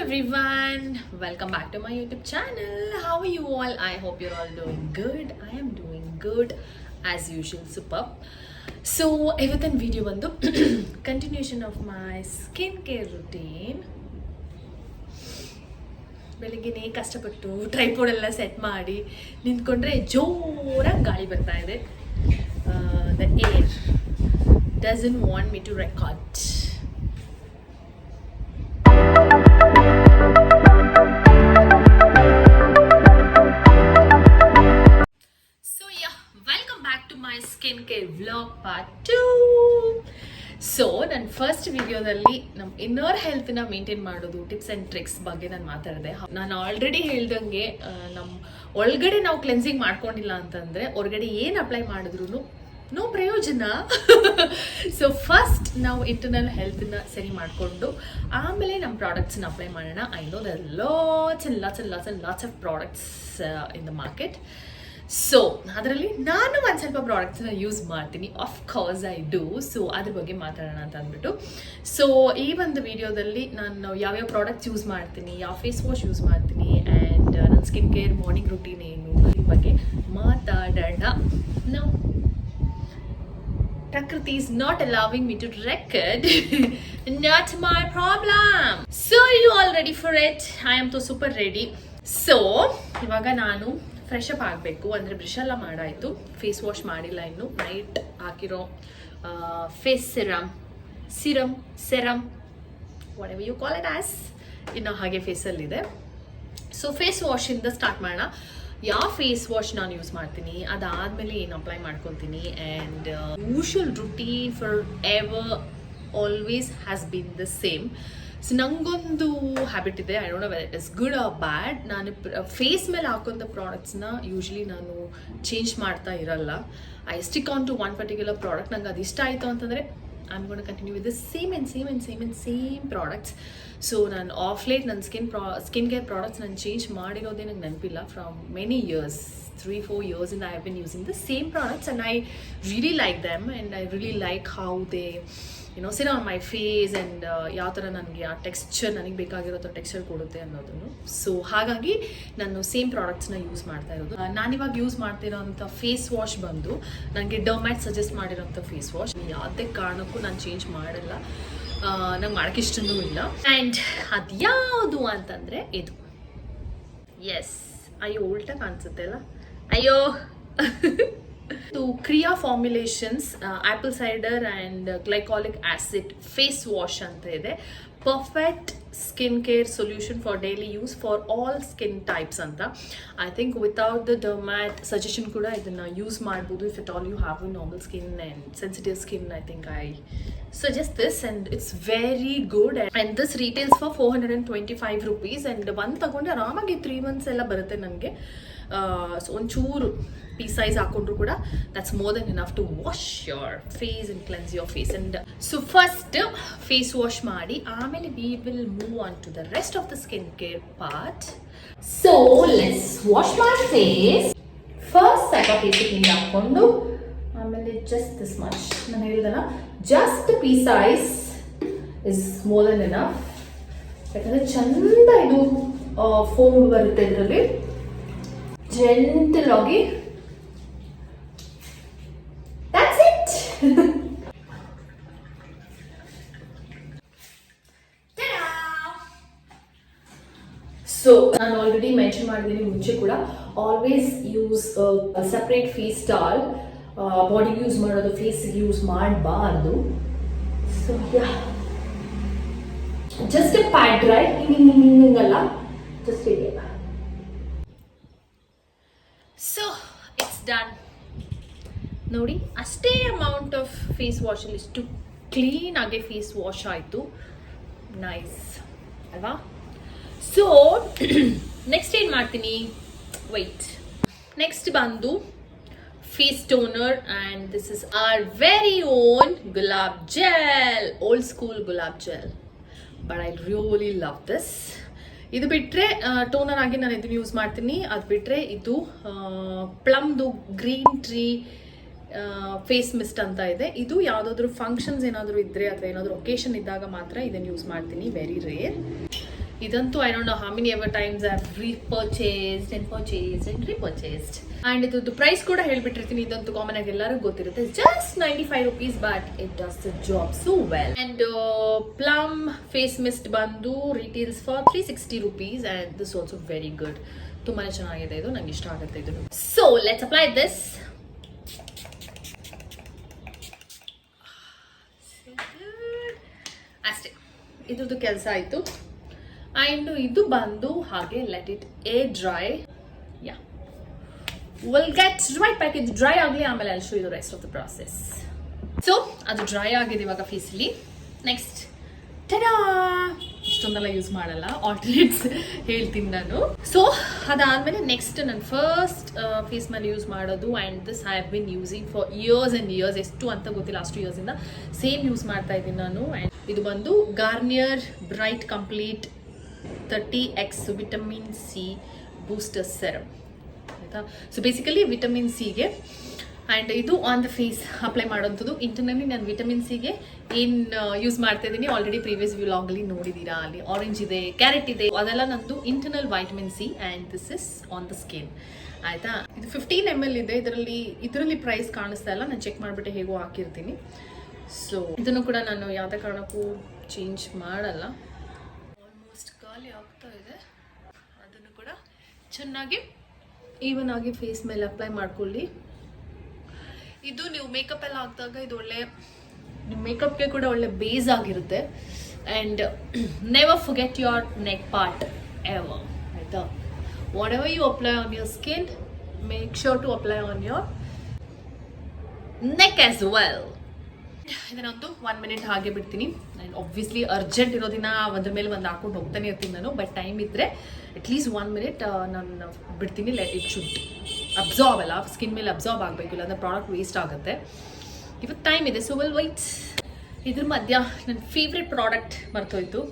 everyone, welcome back to my YouTube channel. How are you all? I hope you're all doing good. I am doing good as usual. Super. So ಇವತ್ತಿನ video ಬಂದು continuation of my skin care routine. ಬೆಳಿಗ್ಗೆನೇ ಕಷ್ಟಪಟ್ಟು tripod ಎಲ್ಲ set ಮಾಡಿ ನಿಂತ್ಕೊಂಡ್ರೆ ಜೋರಾಗಿ ಗಾಳಿ ಬರ್ತಾ ಇದೆ. The air doesn't want me to record. Skincare vlog part 2. So ನನ್ನ ಫಸ್ಟ್ ವಿಡಿಯೋದಲ್ಲಿ ನಮ್ಮ ಇನ್ನರ್ ಹೆಲ್ತ್ನ ಮೇಂಟೈನ್ ಮಾಡೋದು ಟಿಪ್ಸ್ ಆ್ಯಂಡ್ ಟ್ರಿಕ್ಸ್ ಬಗ್ಗೆ ನಾನು ಮಾತಾಡಿದೆ. ನಾನು ಆಲ್ರೆಡಿ ಹೇಳ್ದಂಗೆ ನಮ್ಮ ಒಳಗಡೆ ನಾವು ಕ್ಲೆನ್ಸಿಂಗ್ ಮಾಡ್ಕೊಂಡಿಲ್ಲ ಅಂತಂದರೆ ಹೊರಗಡೆ ಏನು ಅಪ್ಲೈ ಮಾಡಿದ್ರು ನೋ ಪ್ರಯೋಜನ. ಸೊ ಫಸ್ಟ್ ನಾವು ಇಂಟರ್ನಲ್ ಹೆಲ್ತ್ನ ಸರಿ ಮಾಡಿಕೊಂಡು ಆಮೇಲೆ ನಮ್ಮ ಪ್ರಾಡಕ್ಟ್ಸ್ನ ಅಪ್ಲೈ ಮಾಡೋಣ. I know there lots of products in the market. So ಅದರಲ್ಲಿ ನಾನು ಒಂದು ಸ್ವಲ್ಪ ಪ್ರಾಡಕ್ಟ್ಸ್ನ ಯೂಸ್ ಮಾಡ್ತೀನಿ, ಆಫ್ಕೋರ್ಸ್ ಐ ಡೂ. ಸೊ ಅದ್ರ ಬಗ್ಗೆ ಮಾತಾಡೋಣ ಅಂತ ಅಂದ್ಬಿಟ್ಟು ಸೊ ಈ ಒಂದು ವಿಡಿಯೋದಲ್ಲಿ ನಾನು ಯಾವ್ಯಾವ ಪ್ರಾಡಕ್ಟ್ಸ್ ಯೂಸ್ ಮಾಡ್ತೀನಿ, ಯಾವ ಫೇಸ್ ವಾಶ್ ಯೂಸ್ ಮಾಡ್ತೀನಿ ಆ್ಯಂಡ್ ನನ್ನ ಸ್ಕಿನ್ ಕೇರ್ ಮಾರ್ನಿಂಗ್ ರುಟೀನ್ ಏನು ಇದ್ರ ಬಗ್ಗೆ ಮಾತಾಡೋಣ. ನಾವು Prakriti is not allowing me to record. Not my problem. So you all ready for it? I am so super ready. So ಇವಾಗ ನಾನು ಫ್ರೆಶ್ ಅಪ್ ಆಗಬೇಕು. ಅಂದರೆ ಬ್ರಷ್ ಎಲ್ಲ ಮಾಡಾಯಿತು, ಫೇಸ್ ವಾಶ್ ಮಾಡಿಲ್ಲ ಇನ್ನು. ನೈಟ್ ಹಾಕಿರೋ face serum whatever you call it as ಇನ್ನು ಹಾಗೆ ಫೇಸಲ್ಲಿದೆ. ಸೊ ಫೇಸ್ ವಾಶಿಂದ ಸ್ಟಾರ್ಟ್ ಮಾಡೋಣ. ಯಾವ ಫೇಸ್ ವಾಶ್ ನಾನು ಯೂಸ್ ಮಾಡ್ತೀನಿ, ಅದಾದಮೇಲೆ ಏನು ಅಪ್ಲೈ ಮಾಡ್ಕೊತೀನಿ and usual routine forever always has been the same. So ನನಗೊಂದು ಹ್ಯಾಬಿಟ್ ಇದೆ, I don't know whether it is good or bad. ನಾನು ಫೇಸ್ ಮೇಲೆ ಹಾಕೋಂಥ ಪ್ರಾಡಕ್ಟ್ಸ್ನ ಯೂಶ್ವಲಿ ನಾನು ಚೇಂಜ್ ಮಾಡ್ತಾ ಇರಲ್ಲ. I stick on to one particular product. ನಂಗೆ ಅದು ಇಷ್ಟ ಆಯಿತು ಅಂತಂದರೆ I am gonna continue with the same products. So ನಾನು ಆಫ್ ಲೇಟ್ ನನ್ನ ಸ್ಕಿನ್ ಕೇರ್ ಪ್ರಾಡಕ್ಟ್ಸ್ ನಾನು ಚೇಂಜ್ ಮಾಡಿರೋದೇ ನಂಗೆ ನೆನಪಿಲ್ಲ. From many years 3-4 years and I have been using the same products and I really like them and I really like how they sit on my face and ಯಾವ ಥರ ನನಗೆ ಆ texture ನನಗೆ ಬೇಕಾಗಿರೋ ಟೆಕ್ಸ್ಚರ್ ಕೊಡುತ್ತೆ ಅನ್ನೋದನ್ನು. ಸೊ ಹಾಗಾಗಿ ನಾನು ಸೇಮ್ ಪ್ರಾಡಕ್ಟ್ಸ್ನ ಯೂಸ್ ಮಾಡ್ತಾ ಇರೋದು. ನಾನಿವಾಗ ಯೂಸ್ ಮಾಡ್ತಿರೋಂಥ ಫೇಸ್ ವಾಶ್ ಬಂದು ನನಗೆ ಡರ್ಮ್ಯಾಟ್ ಸಜೆಸ್ಟ್ ಮಾಡಿರೋಂಥ ಫೇಸ್ ವಾಶ್. ಯಾವುದೇ ಕಾರಣಕ್ಕೂ ನಾನು ಚೇಂಜ್ ಮಾಡಲ್ಲ, ನಂಗೆ ಮಾಡೋಕ್ಕೆ ಇಷ್ಟನೂ ಇಲ್ಲ. ಆ್ಯಂಡ್ ಅದು ಯಾವುದು ಅಂತಂದರೆ ಇದು. ಎಸ್, ಅಯ್ಯೋ ಉಲ್ಟಾ ಕಾಣಿಸುತ್ತೆ ಅಲ್ಲ, ಅಯ್ಯೋ. To Kriya Formulations apple cider and glycolic acid face wash anta ide. Perfect skin care solution for daily use for all skin types anta. I think without the dermat suggestion kuda idanna use ಮಾಡಬಹುದು. If at all you have a normal skin and sensitive skin, I think I suggest this and it's very good. And this retails for 425 rupees and ಒಂದು ತಗೊಂಡ್ರೆ ಆರಾಮಾಗಿ 3 months ಎಲ್ಲ ಬರುತ್ತೆ ನನಗೆ. So ಒಂಚೂರು piece size ಹಾಕೊಂಡ್ರು ಕೂಡ that's more than enough to wash your face and cleanse your face. And so first face wash ಮಾಡಿ ಆಮೇಲೆ we will move on to the rest of the skin care part. So let's wash my face. First ಸ್ವಲ್ಪ face clean ಹಾಕೊಂಡು ಆಮೇಲೆ just this much. ನಾನು ಹೇಳಿದಲ್ಲ, just pea size is more than enough. ಯಾಕಂದರೆ ಚಂದ ಇದು ಫೋಮ್ ಬರುತ್ತೆ ಇದರಲ್ಲಿ. ಜೆಂಟಲ್ ಆಗಿ that's it. ಸೊ ನಾನು ಆಲ್ರೆಡಿ ಮೆನ್ಷನ್ ಮಾಡಿದ್ದೀನಿ ಮುಂಚೆ ಕೂಡ, always use separate face towel. ಬಾಡಿಗೆ ಯೂಸ್ ಮಾಡೋದು ಫೇಸ್ಗೆ ಯೂಸ್ ಮಾಡಬಾರ್ದು. So just a pad right, ಹಿಂಗಲ್ಲ, ಜಸ್ಟ್ ಇದೆ. So it's done. ನೋಡಿ, ಅಷ್ಟೇ ಅಮೌಂಟ್ ಆಫ್ ಫೇಸ್ ವಾಶಲ್ಲಿ ಇಷ್ಟು ಕ್ಲೀನಾಗೆ ಫೇಸ್ ವಾಶ್ ಆಯಿತು. ನೈಸ್ ಅಲ್ವಾ? ಸೊ ನೆಕ್ಸ್ಟ್ ಏನು ಮಾಡ್ತೀನಿ, ವೈಟ್. ನೆಕ್ಸ್ಟ್ ಬಂದು face toner and this is our very own gulab gel, old school gulab gel, but I really love this. ಇದು ಬಿಟ್ಟರೆ ಟೋನರ್ ಆಗಿ ನಾನು ಇದನ್ನು ಯೂಸ್ ಮಾಡ್ತೀನಿ. ಅದು ಬಿಟ್ಟರೆ ಇದು ಪ್ಲಮ್ದು ಗ್ರೀನ್ ಟ್ರೀ ಫೇಸ್ ಮಿಸ್ಟ್ ಅಂತ ಇದೆ. ಇದು ಯಾವುದಾದ್ರೂ ಫಂಕ್ಷನ್ಸ್ ಏನಾದರೂ ಇದ್ದರೆ ಅಥವಾ ಏನಾದರೂ ಒಕೇಶನ್ ಇದ್ದಾಗ ಮಾತ್ರ ಇದನ್ನು ಯೂಸ್ ಮಾಡ್ತೀನಿ, ವೆರಿ ರೇರ್. ಇದಂತೂ I don't know how many ever times I have repurchased and ಇದ್ರದ್ದು ಪ್ರೈಸ್ ಕೂಡ ಹೇಳ್ಬಿಟ್ಟಿರ್ತೀನಿ. ಇದಂತೂ ಕಾಮನ್ ಆಗಿ ಎಲ್ಲರಿಗೂ ಗೊತ್ತಿರುತ್ತೆ, just 95 rupees, but it does the job so well. And Plum face mist ಬಂದು retails for 360 rupees and this also very good. ತುಂಬಾನೇ ಚೆನ್ನಾಗಿದೆ ಇದು, ನಂಗೆ ಇಷ್ಟ ಆಗುತ್ತೆ ಇದು. So let's apply this. ಅಷ್ಟೇ, ಇದ್ರದ್ದು ಕೆಲಸ ಆಯ್ತು. ಅಂಡ್ ಇದು ಬಂದು ಹಾಗೆ let it dry. Yeah, will get right back. ಇದು ಡ್ರೈ ಆಗಲಿ, ಆಮೇಲೆ I'll show you the rest of the process. So ಅದು ಡ್ರೈ ಆಗಿದೆ ಇವಾಗ ಫೇಸಲ್ಲಿ. ನೆಕ್ಸ್ಟ್ ಟಡಾ, ಇಷ್ಟೊಂದೆಲ್ಲ ಯೂಸ್ ಮಾಡಲ್ಲ, ಆಲ್ಟರ್ನೇಟ್ಸ್ ಹೇಳ್ತೀನಿ ನಾನು. ಸೊ ಅದಾದ್ಮೇಲೆ ನೆಕ್ಸ್ಟ್ ನನ್ನ ಫಸ್ಟ್ ಫೇಸ್ ಮೇಲೆ ಯೂಸ್ ಮಾಡೋದು, and this I have been using for years and years. ಎಷ್ಟು ಅಂತ ಗೊತ್ತಿಲ್ಲ, ಅಷ್ಟು ಇಯರ್ಸಿಂದ ಸೇಮ್ ಯೂಸ್ ಮಾಡ್ತಾ ಇದ್ದೀನಿ ನಾನು. ಆ್ಯಂಡ್ ಇದು ಬಂದು Garnier bright complete 30x vitamin C booster serum ಆಯಿತಾ. ಸೊ ಬೇಸಿಕಲಿ ವಿಟಮಿನ್ ಸಿಗೆ, ಆ್ಯಂಡ್ ಇದು ಆನ್ ದ ಫೇಸ್ ಅಪ್ಲೈ ಮಾಡೋಂಥದ್ದು. ಇಂಟರ್ನಲಿ ನಾನು ವಿಟಮಿನ್ ಸಿಗೆ ಏನು ಯೂಸ್ ಮಾಡ್ತಾ ಇದ್ದೀನಿ, ಆಲ್ರೆಡಿ ಪ್ರೀವಿಯಸ್ ವ್ಲಾಗಲ್ಲಿ ನೋಡಿದ್ದೀರಾ. ಅಲ್ಲಿ ಆರೆಂಜ್ ಇದೆ, ಕ್ಯಾರೆಟ್ ಇದೆ, ಅದೆಲ್ಲ ನಂದು internal vitamin C, and this is on the skin ಆಯಿತಾ. ಇದು 15 ml ಇದೆ. ಇದರಲ್ಲಿ ಪ್ರೈಸ್ ಕಾಣಿಸ್ತಾ ಇಲ್ಲ, ನಾನು ಚೆಕ್ ಮಾಡಿಬಿಟ್ಟು ಹೇಗೋ ಹಾಕಿರ್ತೀನಿ. ಸೊ ಇದನ್ನು ಕೂಡ ನಾನು ಯಾವುದೇ ಕಾರಣಕ್ಕೂ ಚೇಂಜ್ ಮಾಡಲ್ಲ. ಆಲ್ಮೋಸ್ಟ್ ಖಾಲಿ ಆಗ್ತಾ ಇದೆ. ಅದನ್ನು ಕೂಡ ಚೆನ್ನಾಗಿ ಈವನ್ ಆಗಿ ಫೇಸ್ ಮೇಲೆ ಅಪ್ಲೈ ಮಾಡ್ಕೊಳ್ಳಿ. ಇದು ನೀವು ಮೇಕಪ್ ಎಲ್ಲ ಹಾಕಿದಾಗ ಇದು ಒಳ್ಳೆ, ನಿಮ್ಮ ಮೇಕಪ್ಗೆ ಕೂಡ ಒಳ್ಳೆ ಬೇಸ್ ಆಗಿರುತ್ತೆ. And never forget your neck part ever ಆಯಿತಾ. Whatever you apply on your skin, make sure to apply on your neck as well. ಇದನ್ನೊಂದು 1 minute ಹಾಗೆ ಬಿಡ್ತೀನಿ. ಆ್ಯಂಡ್ ಆಬ್ವಿಯಸ್ಲಿ ಅರ್ಜೆಂಟ್ ಇರೋದಿನ ಒಂದ್ರ ಮೇಲೆ ಒಂದು ಹಾಕೊಂಡು ಹೋಗ್ತಾನೆ ಇರ್ತೀನಿ ನಾನು. ಬಟ್ ಟೈಮ್ ಇದ್ದರೆ ಅಟ್ಲೀಸ್ಟ್ 1 minute ನಾನು ಬಿಡ್ತೀನಿ. ಲೆಟ್ ಇಟ್ ಶುಡ್ ಅಬ್ಸಾರ್ಬ್ ಅಲ್ಲ, ಸ್ಕಿನ್ ಮೇಲೆ ಅಬ್ಸಾರ್ಬ್ ಆಗಬೇಕು, ಇಲ್ಲಾಂದರೆ ಪ್ರಾಡಕ್ಟ್ ವೇಸ್ಟ್ ಆಗುತ್ತೆ. ಇವತ್ತು ಟೈಮ್ ಇದೆ, ಸೊ ವಿಲ್ ವೈಟ್. ಇದ್ರ ಮಧ್ಯ ನನ್ನ ಫೇವ್ರೆಟ್ ಪ್ರಾಡಕ್ಟ್ ಮರ್ತೋಯ್ತು.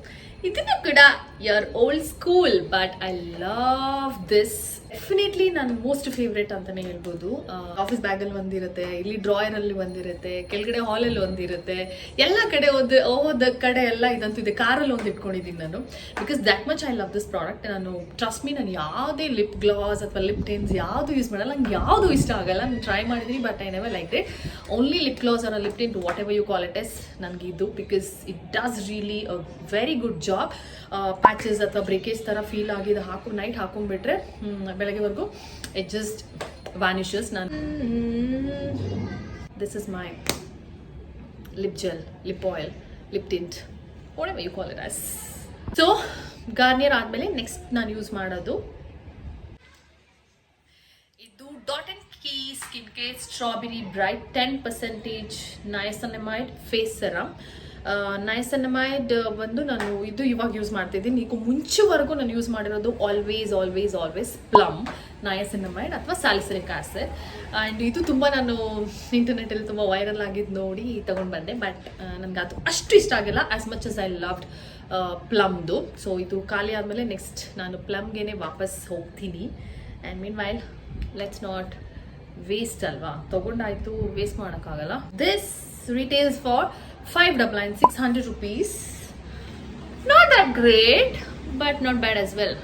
ಇದನ್ನು ಕೂಡ ಯರ್ old school, but I love this. Definitely ನನ್ನ ಮೋಸ್ಟ್ ಫೇವ್ರೇಟ್ ಅಂತಲೇ ಹೇಳ್ಬೋದು. ಆಫೀಸ್ ಬ್ಯಾಗಲ್ಲಿ ಒಂದಿರುತ್ತೆ, ಇಲ್ಲಿ ಡ್ರಾಯರಲ್ಲಿ ಒಂದಿರುತ್ತೆ, ಕೆಳಗಡೆ ಹಾಲಲ್ಲಿ ಒಂದಿರುತ್ತೆ, ಎಲ್ಲ ಕಡೆ ಹೋದ ಕಡೆ ಎಲ್ಲ ಇದಂತೂ ಇದೆ. ಕಾರಲ್ಲಿ ಒಂದು ಇಟ್ಕೊಂಡಿದ್ದೀನಿ ನಾನು, because that much I love this product. ನಾನು ಟ್ರಸ್ಟ್ ಮೀ, ನಾನು ಯಾವುದೇ ಲಿಪ್ ಗ್ಲಾಸ್ ಅಥವಾ ಲಿಪ್ ಟೆನ್ಸ್ ಯಾವುದು ಯೂಸ್ ಮಾಡಲ್ಲ, ನಂಗೆ ಯಾವುದು ಇಷ್ಟ ಆಗಲ್ಲ. ನಾನು ಟ್ರೈ ಮಾಡಿದ್ದೀನಿ, but I never like it. Only lip gloss or lip tint, whatever you call it as, ನನಗೆ ಇದು, because it does really a very good job. Patches ಅಥವಾ ಬ್ರೇಕೇಜ್ ಥರ ಫೀಲ್ ಆಗಿದೆ, ನೈಟ್ ಹಾಕೊಂಡ್ಬಿಟ್ರೆ ಬೆಳಗ್ಗೆವರೆಗೂ ಇಟ್ ಜಸ್ಟ್ ವ್ಯಾನಿಷಸ್. ನಾನು this is my lip gel, lip oil, lip tint, what you call it as. So Garnier ಆದಮೇಲೆ next ನಾನು use ಮಾಡೋದು ಇದು dot and key skin care strawberry bright 10% niacinamide face serum. Niacinamide ಬಂದು ನಾನು ಇದು ಇವಾಗ use ಮಾಡ್ತಿದ್ದೀನಿ. ಈಗ ಮುಂಚೆವರೆಗೂ ನಾನು ಯೂಸ್ ಮಾಡಿರೋದು ಆಲ್ವೇಸ್ ಪ್ಲಮ್ ನಯಸನಮೈಡ್ ಅಥವಾ ಸ್ಯಾಲಿಸಿಲಿಕ್ ಆಸಿಡ್. ಆ್ಯಂಡ್ ಇದು ತುಂಬ ನಾನು ಇಂಟರ್ನೆಟಲ್ಲಿ ತುಂಬ ವೈರಲ್ ಆಗಿದ್ದು ನೋಡಿ ತಗೊಂಡು ಬಂದೆ. ಬಟ್ ನನಗೆ ಅದು ಅಷ್ಟು ಇಷ್ಟ ಆಗಿಲ್ಲ as much as I loved ಪ್ಲಮ್ದು. ಸೊ ಇದು ಖಾಲಿ ಆದಮೇಲೆ ನೆಕ್ಸ್ಟ್ ನಾನು ಪ್ಲಮ್ಗೆ ವಾಪಸ್ ಹೋಗ್ತೀನಿ. And meanwhile let's not waste ಅಲ್ವಾ, ತೊಗೊಂಡಾಯ್ತು, ವೇಸ್ಟ್ ಮಾಡೋಕ್ಕಾಗಲ್ಲ. This retails for 599, 600 rupees. Not that great, but not bad as well.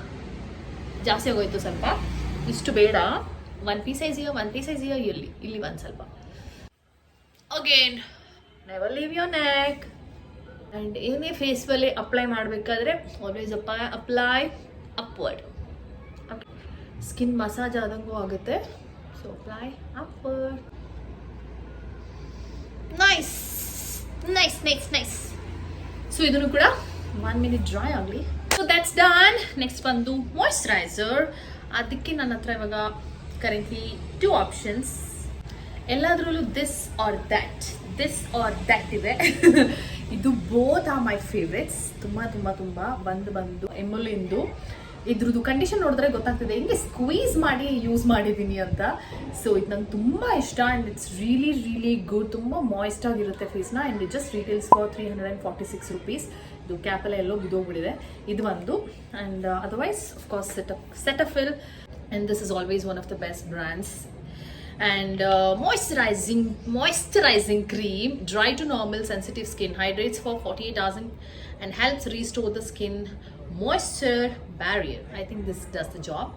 ಜಾಸ್ತಿ ಆಗೋಯ್ತು ಸ್ವಲ್ಪ, ಇಷ್ಟು ಬೇಡ. 1 piece size ಇಲ್ಲಿ ಒಂದು ಸ್ವಲ್ಪ. Again never leave your neck. And ಏನೇ ಫೇಸ್ ಮೇಲೆ ಅಪ್ಲೈ ಮಾಡಬೇಕಾದ್ರೆ always apply upward. Skin massage ಆದಂಗೂ ಆಗುತ್ತೆ. So apply upward. Nice. So ಇದನ್ನು ಕೂಡ 1 minute ಡ್ರೈ ಆಗಲಿ. So that's done. ನೆಕ್ಸ್ಟ್ ಬಂದು ಮಾಯ್ಶ್ಚರೈಸರ್. ಅದಕ್ಕೆ ನನ್ನ ಹತ್ರ ಇವಾಗ ಕರೆಂಟ್ಲಿ 2 ಆಪ್ಷನ್ಸ್. ಎಲ್ಲದರಲ್ಲೂ ದಿಸ್ ಆರ್ ದ್ಯಾಟ್ ಇದೆ. ಇದು ಬೋತ್ ಆರ್ ಮೈ ಫೇವ್ರೆಟ್ಸ್. ತುಂಬ ಬಂದು ಎಮುಲಿಂದು. ಇದ್ರದ್ದು ಕಂಡೀಷನ್ ನೋಡಿದ್ರೆ ಗೊತ್ತಾಗ್ತಿದೆ ಹೆಂಗೆ ಸ್ಕ್ವೀಸ್ ಮಾಡಿ ಯೂಸ್ ಮಾಡಿದ್ದೀನಿ ಅಂತ. ಸೊ ಇದು ನಂಗೆ ತುಂಬ ಇಷ್ಟ. And it's really good. ತುಂಬ ಮಾಯ್ಸ್ಟ್ ಆಗಿರುತ್ತೆ ಫೇಸ್ನ. And it just retails for 346 rupees. ಇದು ಕ್ಯಾಪೆಲ್ಲ ಎಲ್ಲೋ ಬಿದ್ದೋಗ್ಬಿಟ್ಟಿದೆ. ಇದು ಒಂದು. And otherwise of course Cetaphil. And this is always one of the best brands. and moisturizing cream, dry to normal sensitive skin, hydrates for 48 hours and helps restore the skin moisture barrier. I think this does the job.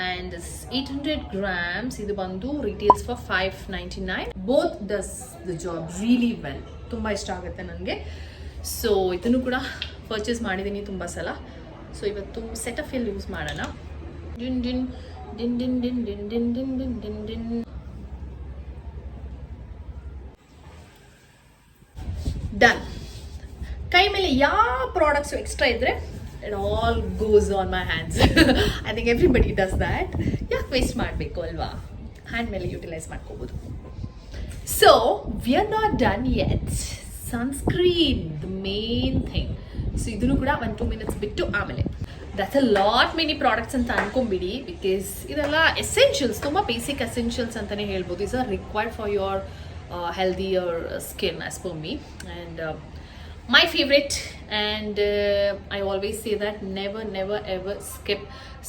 And this 800 grams, idu bandu retails for $5.99. Both does the job really well. Tumba ishta agutte nange. So idನ್ನು ಕೂಡ purchase ಮಾಡಿದ್ದೀನಿ ತುಂಬ ಸಲ. So ಇವತ್ತು Cetaphil use ಮಾಡೋಣ. ಡಿನ್ ಡಿನ್ ಡಿನ್ ಡಿನ್ ಡಿನ್ ಡಿನ್ ಡಿನ್ ಡಿನ್ ಡಿನ್ ಡಿನ್ ಡಿನ್. Done. ಕೈ ಮೇಲೆ ಯಾವ products extra ಇದ್ದರೆ it all goes on my hands. I think everybody does that. ಯಾಕೆ ವೇಸ್ಟ್ ಮಾಡಬೇಕು ಅಲ್ವಾ, ಹ್ಯಾಂಡ್ ಮೇಲೆ ಯೂಟಿಲೈಸ್ ಮಾಡ್ಕೋಬೋದು. So we are not done yet. Sunscreen the main thing. So ಇದನ್ನು ಕೂಡ 1-2 minutes ಬಿಟ್ಟು ಆಮೇಲೆ that's a lot many products ಅಂತ ಅನ್ಕೊಂಬಿಡಿ, ಬಿಕಾಸ್ ಇದೆಲ್ಲ ಎಸೆನ್ಷಿಯಲ್ಸ್, ತುಂಬ ಬೇಸಿಕ್ ಎಸೆನ್ಷಿಯಲ್ಸ್ ಅಂತಲೇ ಹೇಳ್ಬೋದು. Is are required for your healthier skin as per me. And my favorite, and I always say that never ever skip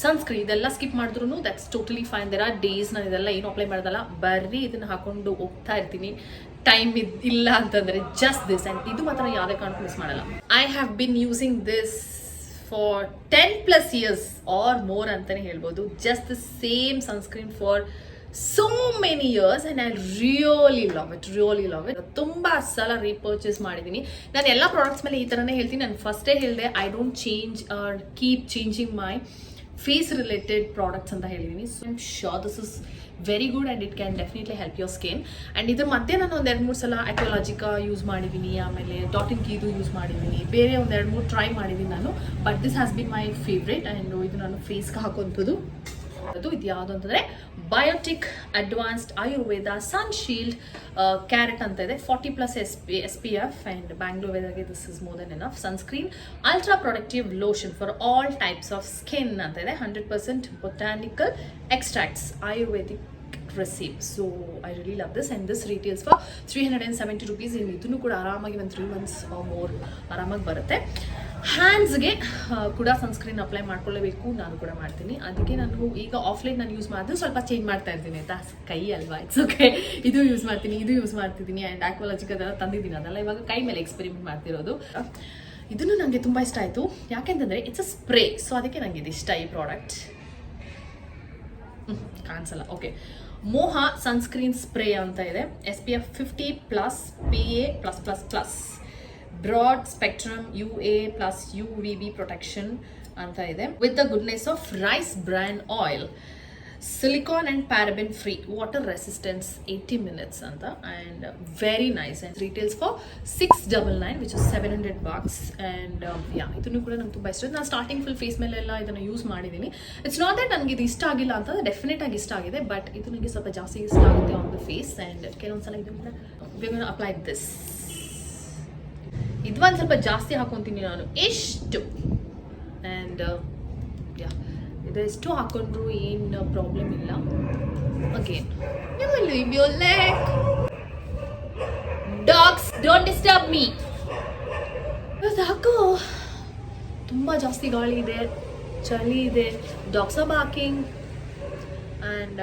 sunscreen. ಇದೆಲ್ಲ skip ಮಾಡಿದ್ರು that's totally fine. There are days ನಾನು ಇದೆಲ್ಲ ಏನು apply ಮಾಡೋದಲ್ಲ, ಬರೀ ಇದನ್ನು ಹಾಕೊಂಡು ಹೋಗ್ತಾ ಇರ್ತೀನಿ. ಟೈಮ್ ಇಲ್ಲ ಅಂತಂದರೆ ಜಸ್ಟ್ ದಿಸ್, ಆ್ಯಂಡ್ ಇದು ಮಾತ್ರ ಯಾವುದೇ ಕಾರಣಕ್ಕೂ ಮಿಸ್ ಮಾಡಲ್ಲ. I have been using this for 10+ years or more ಅಂತಲೇ ಹೇಳ್ಬೋದು. Just the same sunscreen for so many years and I really love it. ತುಂಬಾ ಸಲ ರೀಪರ್ಚೇಸ್ ಮಾಡಿದ್ದೀನಿ. ನಾನು ಎಲ್ಲ ಪ್ರಾಡಕ್ಟ್ಸ್ ಮೇಲೆ ಈ ಥರನೇ ಹೇಳ್ತೀನಿ. ನಾನು ಫಸ್ಟೇ ಹೇಳಿದೆ, I don't change or keep changing my face related products ಅಂತ ಹೇಳಿದ್ದೀನಿ. So I am sure this is very good and it can definitely help your skin. And ಇದ್ರ ಮಧ್ಯೆ ನಾನು ಒಂದು 2-3 ಸಲ ಅಕ್ವಾಲಾಜಿಕಾ ಯೂಸ್ ಮಾಡಿದ್ದೀನಿ, ಆಮೇಲೆ ಡಾಟಿನ್ ಕೀದು ಯೂಸ್ ಮಾಡಿದ್ದೀನಿ, ಬೇರೆ ಒಂದು 2-3 ಟ್ರೈ ಮಾಡಿದ್ದೀನಿ ನಾನು. But this has been my favourite. And ಇದು ನಾನು ಫೇಸ್ಗೆ ಹಾಕೋಂಥದ್ದು. ಅದು ಇದು ಯಾವುದು ಅಂತಂದರೆ Biotique advanced Ayurveda sunshield carrot ಅಂತ ಇದೆ. 40+ SPF ಆ್ಯಂಡ್ ಬ್ಯಾಂಗ್ಳೂರ್ ವೆದರ್ಗೆ this is more than enough. Sunscreen ultra productive lotion for all types of skin ಅಂತ ಇದೆ. 100% botanical extracts Ayurvedic recipe. So I really love this, and this retails for 370 rupees. in ಇದನ್ನು ಕೂಡ ಆರಾಮಾಗಿ ಒಂದು 3 months or more ಆರಾಮಾಗಿ ಬರುತ್ತೆ. ಹ್ಯಾಂಡ್ಸ್ಗೆ ಕೂಡ sunscreen apply ಮಾಡ್ಕೊಳ್ಳೇಬೇಕು, ನಾನು ಕೂಡ ಮಾಡ್ತೀನಿ. ಅದಕ್ಕೆ ನಾನು ಈಗ ಆಫ್ಲೈನ್ ನಾನು ಯೂಸ್ ಮಾಡಿದ್ರೆ ಸ್ವಲ್ಪ ಚೇಂಜ್ ಮಾಡ್ತಾ ಇರ್ತೀನಿ ಆಯ್ತಾ. ಕೈ ಅಲ್ವಾ, ಇಟ್ಸ್ ಓಕೆ. ಇದು ಯೂಸ್ ಮಾಡ್ತಿದ್ದೀನಿ ಆ್ಯಂಡ್ ಆಕ್ವಾಲಾಜಿಕ್ ಅದೆಲ್ಲ ತಂದಿದ್ದೀನಿ. ಅದೆಲ್ಲ ಇವಾಗ ಕೈ ಮೇಲೆ ಎಕ್ಸ್ಪೆರಿಮೆಂಟ್ ಮಾಡ್ತಿರೋದು. ಇದನ್ನು ನನಗೆ ತುಂಬ ಇಷ್ಟ ಆಯಿತು, ಯಾಕೆಂತಂದರೆ ಇಟ್ಸ್ ಅ ಸ್ಪ್ರೇ. ಸೊ ಅದಕ್ಕೆ ನನಗೆ ಇದು ಇಷ್ಟ ಈ ಪ್ರಾಡಕ್ಟ್. ಕಾಣಿಸಲ್ಲ, ಓಕೆ. ಮೋಹ ಸನ್ಸ್ಕ್ರೀನ್ ಸ್ಪ್ರೇ ಅಂತ ಇದೆ. SPF 50+ PA+++, broad spectrum UA+ UVB protection ಅಂತ ಇದೆ. With the goodness of rice bran oil, silicone and paraben free, water resistance 80 minutes ಅಂತ. And very nice. And retails for $699 which is $700. And ಇದನ್ನು ಕೂಡ ನಂಗೆ ತುಂಬ ಇಷ್ಟ. ನಾನು ಸ್ಟಾರ್ಟಿಂಗ್ ಫುಲ್ ಫೇಸ್ ಮೇಲೆಲ್ಲ ಇದನ್ನು ಯೂಸ್ ಮಾಡಿದ್ದೀನಿ. ಇಟ್ಸ್ ನಾಟ್ ದಟ್ ನನಗೆ ಇದು ಇಷ್ಟ ಆಗಿಲ್ಲ ಅಂತಂದರೆ, ಡೆಫಿನೆಟ್ ಆಗಿ ಇಷ್ಟ ಆಗಿದೆ. ಬಟ್ ಇದು ನನಗೆ ಸ್ವಲ್ಪ ಜಾಸ್ತಿ ಇಷ್ಟ ಆಗುತ್ತೆ ಆನ್ ದ ಫೇಸ್. ಆ್ಯಂಡ್ ಕೆಲವೊಂದ್ಸಲ ಇದನ್ನು ಕೂಡ ವಿ ವಿಲ್ ಅಪ್ಲೈ ದಿಸ್. ಇದು ಒಂದು ಸ್ವಲ್ಪ ಜಾಸ್ತಿ ಹಾಕೊತೀನಿ ನಾನು, ಎಷ್ಟು. ಆ್ಯಂಡ್ ಇದೆಷ್ಟು ಹಾಕೊಂಡ್ರು ಏನು ಪ್ರಾಬ್ಲಮ್ ಇಲ್ಲ. Again you will leave your leg. Dogs don't disturb me. ಸಾಕು, ತುಂಬ ಜಾಸ್ತಿ ಗಾಳಿ ಇದೆ, ಚಳಿ ಇದೆ, dogs are barking. And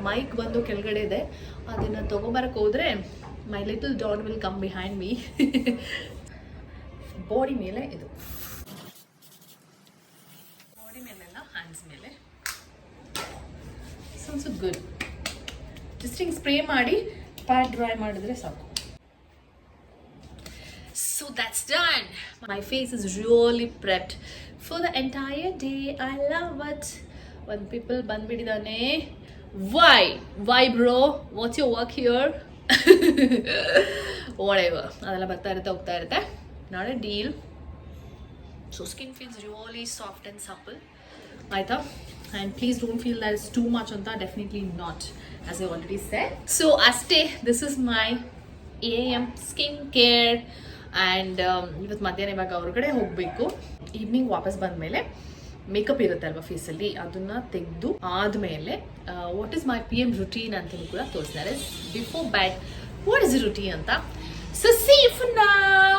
mike ಬಂದು ಕೆಳಗಡೆ ಇದೆ, ಅದನ್ನು ತೊಗೊಬರಕ್ಕೆ ಹೋದರೆ my little dog will come behind me. Body ಮೇಲೆ ಇದು, ಬಾಡಿ ಮೇಲೆಲ್ಲ ಹ್ಯಾಂಡ್ಸ್ ಮೇಲೆ. So good. ಜಸ್ಟ್ ಹಿಂಗೆ ಸ್ಪ್ರೇ ಮಾಡಿ ಪ್ಯಾಡ್ ಡ್ರೈ ಮಾಡಿದ್ರೆ ಸಾಕು. So that's done. My face is really prepped for the entire day. I love it. When people ಬಂದ್ಬಿಟ್ಟಿದ್ದಾನೆ, why bro, what's your work here? Whatever, ಅದೆಲ್ಲ ಬರ್ತಾ ಇರುತ್ತೆ, ಹೋಗ್ತಾ ಇರುತ್ತೆ. Not a deal. So skin feels really soft and supple. ಆಯ್ತಾ? And please don't feel that it's too much anta. Definitely not, as I already said. So ಅಷ್ಟೇ, this is my AM skin care. And ಇವತ್ತು ಮಧ್ಯಾಹ್ನ ಇವಾಗ ಹೊರಗಡೆ ಹೋಗಬೇಕು. Evening ವಾಪಸ್ ಬಂದಮೇಲೆ makeup ಇರುತ್ತೆ ಅಲ್ವಾ ಫೇಸಲ್ಲಿ, ಅದನ್ನು ತೆಗೆದು ಆದಮೇಲೆ what is my PM routine ಅಂತಲೂ ಕೂಡ ತೋರಿಸ್ತಾರೆ. Before bed what is routine ಅಂತ. So see you for now.